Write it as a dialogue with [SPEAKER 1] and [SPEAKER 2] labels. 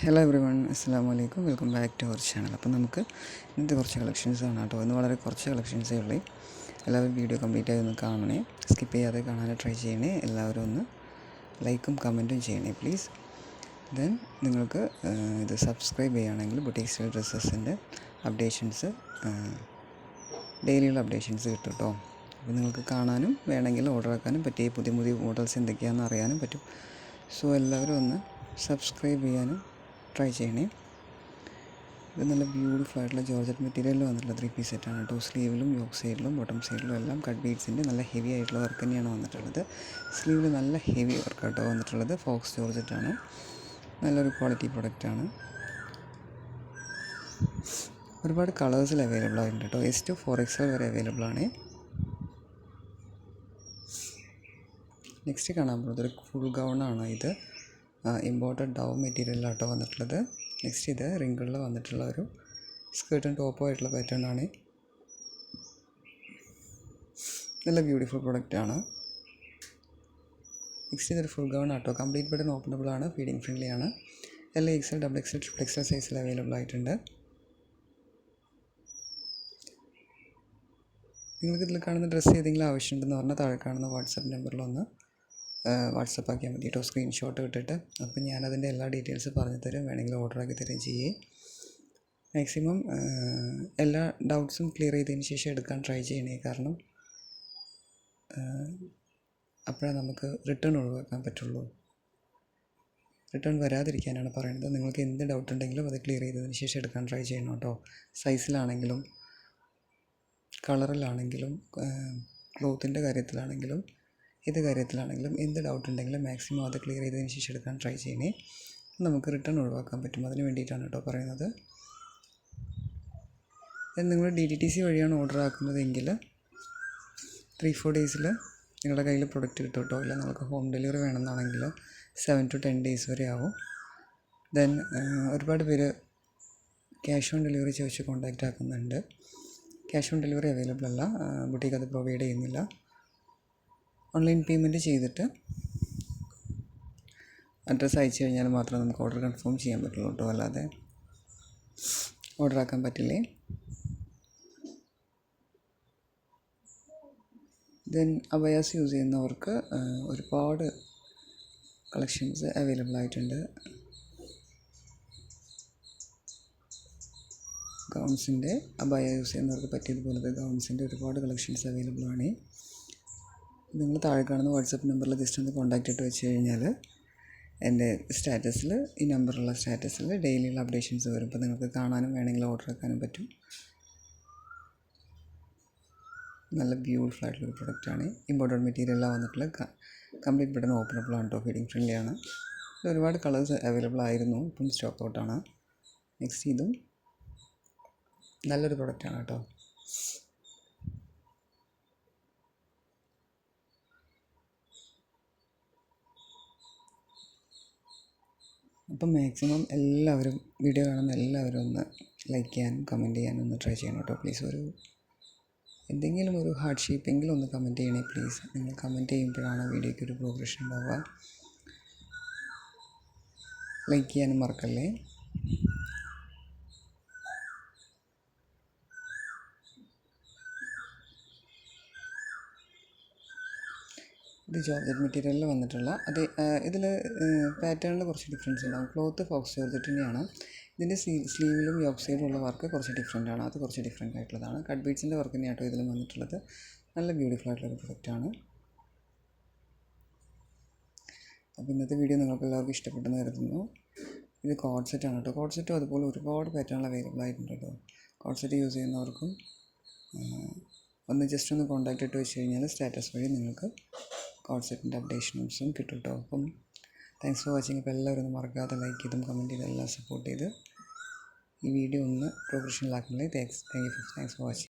[SPEAKER 1] Hello every one, അസ്സലാമു അലൈക്കും. Welcome back to our channel. അപ്പോൾ നമുക്ക് ഇന്നത്തെ കുറച്ച് കളക്ഷൻസ് ആണ് കേട്ടോ. ഇന്ന് വളരെ കുറച്ച് കളക്ഷൻസേ ഉള്ളൂ. എല്ലാവരും വീഡിയോ കംപ്ലീറ്റ് ആയി ഒന്ന് കാണണേ, സ്കിപ്പ് ചെയ്യാതെ കാണാൻ ട്രൈ ചെയ്യണേ. എല്ലാവരും ഒന്ന് ലൈക്കും കമൻറ്റും ചെയ്യണേ പ്ലീസ്. ദെൻ നിങ്ങൾക്ക് ഇത് സബ്സ്ക്രൈബ് ചെയ്യുകയാണെങ്കിൽ ബുട്ടീക് സ്റ്റൈൽ ഡ്രസ്സസിൻ്റെ അപ്ഡേഷൻസ്, ഡെയിലിയുള്ള അപ്ഡേഷൻസ് കിട്ടും കേട്ടോ. അപ്പോൾ നിങ്ങൾക്ക് കാണാനും വേണമെങ്കിൽ ഓർഡർ ആക്കാനും പറ്റിയ പുതിയ പുതിയ മോഡൽസ് എന്തൊക്കെയാണെന്ന് അറിയാനും പറ്റും. സോ എല്ലാവരും ഒന്ന് സബ്സ്ക്രൈബ് ചെയ്യാനും ട്രൈ ചെയ്യണേ. ഇത് നല്ല ബ്യൂട്ടിഫുൾ ആയിട്ടുള്ള ജോർജറ്റ് മെറ്റീരിയലിൽ വന്നിട്ടുള്ള 3 പീസ് സെറ്റാണ് കേട്ടോ. സ്ലീവിലും യോക്ക് സൈഡിലും ബോട്ടം സൈഡിലും എല്ലാം കട്ട് ബീഡ്സിൻ്റെ നല്ല ഹെവി ആയിട്ടുള്ള വർക്ക് തന്നെയാണ് വന്നിട്ടുള്ളത്. സ്ലീവിൽ നല്ല ഹെവി വർക്ക് കേട്ടോ വന്നിട്ടുള്ളത്. ഫോക്സ് ജോർജറ്റാണ്, നല്ലൊരു ക്വാളിറ്റി പ്രൊഡക്റ്റാണ്. ഒരുപാട് കളേഴ്സിൽ അവൈലബിൾ ആയിട്ടുണ്ട് കേട്ടോ. S to 4XL വരെ അവൈലബിൾ ആണ്. നെക്സ്റ്റ് കാണാൻ പോകുന്നത് ഒരു ഫുൾ ഗൗണാണ്. ഇത് ഇമ്പോർട്ടഡ് ഡൗ മെറ്റീരിയലിലാട്ടോ വന്നിട്ടുള്ളത്. നെക്സ്റ്റ് ഇത് റിങ്കിളിൽ വന്നിട്ടുള്ള ഒരു സ്കേർട്ടും ടോപ്പും ആയിട്ടുള്ള പാറ്റേൺ ആണ്. നല്ല ബ്യൂട്ടിഫുൾ പ്രൊഡക്റ്റാണ്. നെക്സ്റ്റ് ഇതൊരു ഫുൾ ഗൗൺ ആട്ടോ. കംപ്ലീറ്റ് ബട്ടൺ ഓപ്പണബിൾ ആണ്, ഫീഡിങ് ഫ്രണ്ട്ലി ആണ്. LXL, XXL, XXL സൈസിൽ അവൈലബിൾ ആയിട്ടുണ്ട്. നിങ്ങൾക്ക് ഇതിൽ കാണുന്ന ഡ്രസ്സ് ഏതെങ്കിലും ആവശ്യമുണ്ടെന്ന് പറഞ്ഞാൽ താഴെ കാണുന്ന വാട്സപ്പ് നമ്പറിലൊന്ന് വാട്സപ്പ് ആക്കിയാൽ മതി കേട്ടോ, സ്ക്രീൻഷോട്ട് ഇട്ടിട്ട്. അപ്പോൾ ഞാനതിൻ്റെ എല്ലാ ഡീറ്റെയിൽസ് പറഞ്ഞു തരും, വേണമെങ്കിൽ ഓർഡർ ആക്കി തരുകയും ചെയ്യേ. മാക്സിമം എല്ലാ ഡൗട്ട്സും ക്ലിയർ ചെയ്തതിന് ശേഷം എടുക്കാൻ ട്രൈ ചെയ്യണേ. കാരണം അപ്പോഴേ നമുക്ക് റിട്ടേൺ ഒഴിവാക്കാൻ പറ്റുള്ളൂ. റിട്ടേൺ വരാതിരിക്കാനാണ് പറയുന്നത്. നിങ്ങൾക്ക് എന്ത് ഡൗട്ട് ഉണ്ടെങ്കിലും അത് ക്ലിയർ ചെയ്തതിന് ശേഷം എടുക്കാൻ ട്രൈ ചെയ്യണം കേട്ടോ. സൈസിലാണെങ്കിലും കളറിലാണെങ്കിലും ക്ലോത്തിൻ്റെ കാര്യത്തിലാണെങ്കിലും ഏത് കാര്യത്തിലാണെങ്കിലും എന്ത് ഡൗട്ട് ഉണ്ടെങ്കിലും മാക്സിമം അത് ക്ലിയർ ചെയ്തതിന് ശേഷം എടുക്കാൻ ട്രൈ ചെയ്യണേ. നമുക്ക് റിട്ടേൺ ഒഴിവാക്കാൻ പറ്റും. അതിന് വേണ്ടിയിട്ടാണ് കേട്ടോ പറയുന്നത്. നിങ്ങൾ DTTC വഴിയാണ് ഓർഡർ ആക്കുന്നതെങ്കിൽ 3-4 ഡേയ്സിൽ നിങ്ങളുടെ കയ്യിൽ പ്രൊഡക്റ്റ് കിട്ടും കേട്ടോ. ഇല്ല നിങ്ങൾക്ക് ഹോം ഡെലിവറി വേണമെന്നാണെങ്കിൽ 7 to 10 ഡേയ്സ് വരെ ആവും. ദെൻ ഒരുപാട് പേര് ക്യാഷ് ഓൺ ഡെലിവറി ചോദിച്ച് കോൺടാക്റ്റ് ആക്കുന്നുണ്ട്. ക്യാഷ് ഓൺ ഡെലിവറി അവൈലബിൾ അല്ല, ബുട്ടീക്ക് അത് പ്രൊവൈഡ് ചെയ്യുന്നില്ല. ഓൺലൈൻ പേയ്മെൻറ്റ് ചെയ്തിട്ട് അഡ്രസ്സ് അയച്ചു കഴിഞ്ഞാൽ മാത്രമേ നമുക്ക് ഓർഡർ കൺഫേം ചെയ്യാൻ പറ്റുള്ളൂ കേട്ടോ. അല്ലാതെ ഓർഡർ ആക്കാൻ പറ്റില്ലേ. ദെൻ അബയാസ് യൂസ് ചെയ്യുന്നവർക്ക് ഒരുപാട് കളക്ഷൻസ് അവൈലബിൾ ആയിട്ടുണ്ട്. ഗൗൺസിൻ്റെ അബയ യൂസ് ചെയ്യുന്നവർക്ക് പറ്റിയതുപോലത്തെ ഗൗൺസിൻ്റെ ഒരുപാട് കളക്ഷൻസ് അവൈലബിൾ ആണ്. നിങ്ങൾ താഴെ കാണുന്ന വാട്സപ്പ് നമ്പറിൽ ജസ്റ്റ് ഒന്ന് കോൺടാക്റ്റ് ഇട്ട് വെച്ച് കഴിഞ്ഞാൽ എൻ്റെ സ്റ്റാറ്റസിൽ, ഈ നമ്പറുള്ള സ്റ്റാറ്റസിൽ ഡെയിലിയുള്ള അപ്ഡേഷൻസ് വരും. അപ്പോൾ നിങ്ങൾക്ക് കാണാനും വേണമെങ്കിൽ ഓർഡർ ആക്കാനും പറ്റും. നല്ല ബ്യൂട്ടിഫുൾ ആയിട്ടുള്ളൊരു പ്രൊഡക്റ്റാണ്. ഇമ്പോർട്ടഡ് മെറ്റീരിയലാണ് വന്നിട്ടുള്ള കംപ്ലീറ്റ് ബട്ടൺ ഓപ്പണബിൾ ആണ് കേട്ടോ, ഫീഡിങ് ഫ്രണ്ട്ലി ആണ്. ഒരുപാട് കളേഴ്സ് അവൈലബിൾ ആയിരുന്നു, ഇപ്പം സ്റ്റോക്ക് ഔട്ടാണ്. നെക്സ്റ്റ് ഇതും നല്ലൊരു പ്രൊഡക്റ്റാണ് കേട്ടോ. അപ്പം മാക്സിമം എല്ലാവരും വീഡിയോ കാണുന്ന എല്ലാവരും ഒന്ന് ലൈക്ക് ചെയ്യാനും കമൻറ്റ് ചെയ്യാനും ഒന്ന് ട്രൈ ചെയ്യണം കേട്ടോ പ്ലീസ്. എന്തെങ്കിലും ഒരു ഹാർഡ് ഷേപ്പെങ്കിലും ഒന്ന് കമൻറ്റ് ചെയ്യണേ പ്ലീസ്. നിങ്ങൾ കമൻറ്റ് ചെയ്യുമ്പോഴാണ് വീഡിയോയ്ക്ക് ഒരു പ്രോഗ്രഷൻ ഉണ്ടാവുക. ലൈക്ക് ചെയ്യാനും മറക്കല്ലേ. ഇത് ജോർജറ്റ് മെറ്റീരിയലിൽ വന്നിട്ടുള്ള ഇതിൽ പാറ്റേണിൽ കുറച്ച് ഡിഫറൻസ് ഉണ്ടാകും. ക്ലോത്ത് ഫോക്സ് ജോർജറ്റ് തന്നെയാണ്. ഇതിൻ്റെ സ്ലീവിലും യോക്ക് സൈഡിലും ഉള്ള വർക്ക് കുറച്ച് ഡിഫറെൻ്റ് ആണ്. അത് കുറച്ച് ഡിഫറെൻ്റ് ആയിട്ടുള്ളതാണ്. കട്ട് ബീഡ്സിൻ്റെ വർക്ക് തന്നെയാട്ടോ ഇതിലും വന്നിട്ടുള്ളത്. നല്ല ബ്യൂട്ടിഫുൾ ആയിട്ടുള്ളൊരു പ്രൊഡക്റ്റാണ്. അപ്പോൾ ഇന്നത്തെ വീഡിയോ നിങ്ങൾക്ക് എല്ലാവർക്കും ഇഷ്ടപ്പെട്ടെന്ന് കരുതുന്നു. ഇത് കോഡ് സെറ്റാണ് കേട്ടോ. കോഡ് സെറ്റും അതുപോലെ ഒരുപാട് പാറ്റേണിൽ അവൈലബിൾ ആയിട്ടുണ്ട് കേട്ടോ. കോഡ് സെറ്റ് യൂസ് ചെയ്യുന്നവർക്കും ഒന്ന് ജസ്റ്റ് ഒന്ന് കോൺടാക്റ്റ് ഇട്ട് വെച്ച് കഴിഞ്ഞാൽ സ്റ്റാറ്റസ് വഴി നിങ്ങൾക്ക് കോഡ് സെറ്റിൻ്റെ അപ്ഡേഷൻസും കിട്ടും കേട്ടോ. അപ്പം താങ്ക്സ് ഫോർ വാച്ചിങ്. അപ്പോൾ എല്ലാവരും ഒന്ന് മറക്കാതെ ലൈക്ക് ചെയ്തും കമൻറ്റ് ചെയ്തും എല്ലാം സപ്പോർട്ട് ചെയ്ത് ഈ വീഡിയോ ഒന്ന് പ്രൊഫഷണലാക്കുന്നില്ലേ. Thanks for watching.